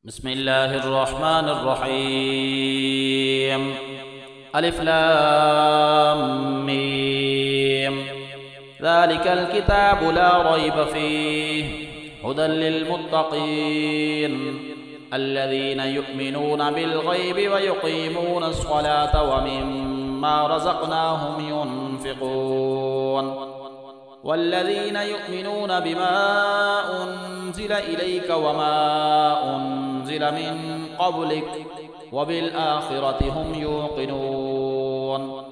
بسم الله الرحمن الرحيم. ألف لام ميم. ذلك الكتاب لا ريب فيه هدى للمتقين الذين يؤمنون بالغيب ويقيمون الصلاة ومما رزقناهم ينفقون والذين يؤمنون بما أنزل إليك وما أنزل من قبلك وبالآخرة هم يوقنون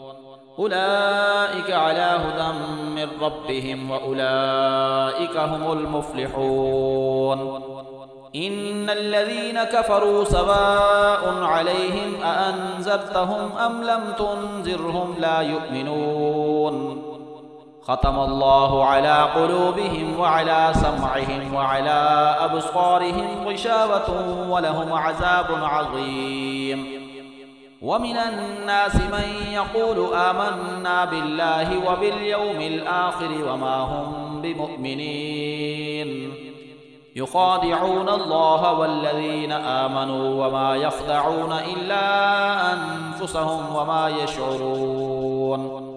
أولئك على هدى من ربهم وأولئك هم المفلحون. إن الذين كفروا سواء عليهم أأنذرتهم أم لم تنذرهم لا يؤمنون ختم الله على قلوبهم وعلى سمعهم وعلى أبصارهم غشاوة ولهم عذاب عظيم. ومن الناس من يقول آمنا بالله وباليوم الآخر وما هم بمؤمنين يخادعون الله والذين آمنوا وما يخدعون إلا أنفسهم وما يشعرون.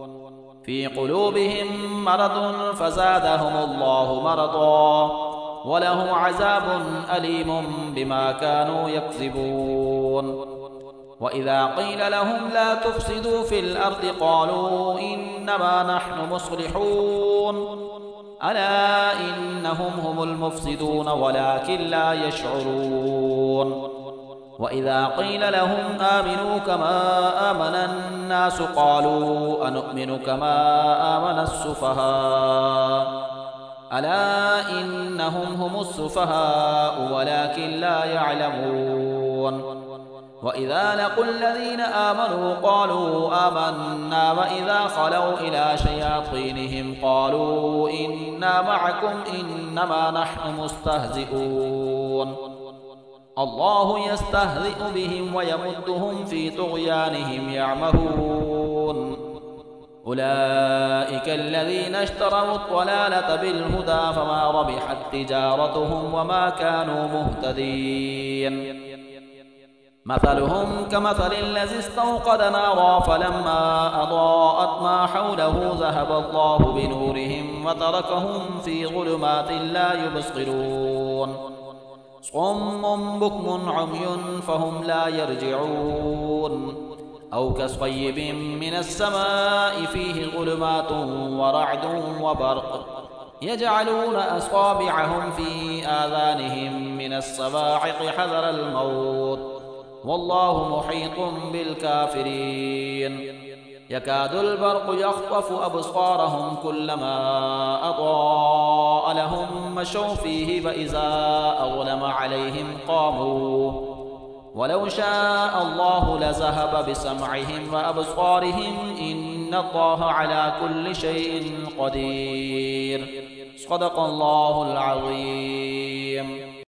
في قلوبهم مرض فزادهم الله مرضا ولهم عذاب أليم بما كانوا يكذبون. وإذا قيل لهم لا تفسدوا في الأرض قالوا إنما نحن مصلحون ألا إنهم هم المفسدون ولكن لا يشعرون. وإذا قيل لهم آمنوا كما آمن الناس قالوا أنؤمن كما آمن السفهاء ألا إنهم هم السفهاء ولكن لا يعلمون. وإذا لقوا الذين آمنوا قالوا آمنا وإذا خلوا إلى شياطينهم قالوا إنا معكم إنما نحن مستهزئون الله يستهزئ بهم ويمدهم في طغيانهم يعمهون. أولئك الذين اشتروا الضلالة بالهدى فما ربحت تجارتهم وما كانوا مهتدين. مثلهم كمثل الذي استوقد نارا فلما أضاءت ما حوله ذهب الله بنورهم وتركهم في ظلمات لا يبصرون صم بكم عمي فهم لا يرجعون. أو كصيب من السماء فيه ظلمات ورعد وبرق يجعلون أصابعهم في آذانهم من الصواعق حذر الموت والله محيط بالكافرين. يكاد البرق يخطف أبصارهم كلما أضاء لهم مشوا فيه فإذا أظلم عليهم قاموا ولو شاء الله لذهب بسمعهم وأبصارهم إن الله على كل شيء قدير. صدق الله العظيم.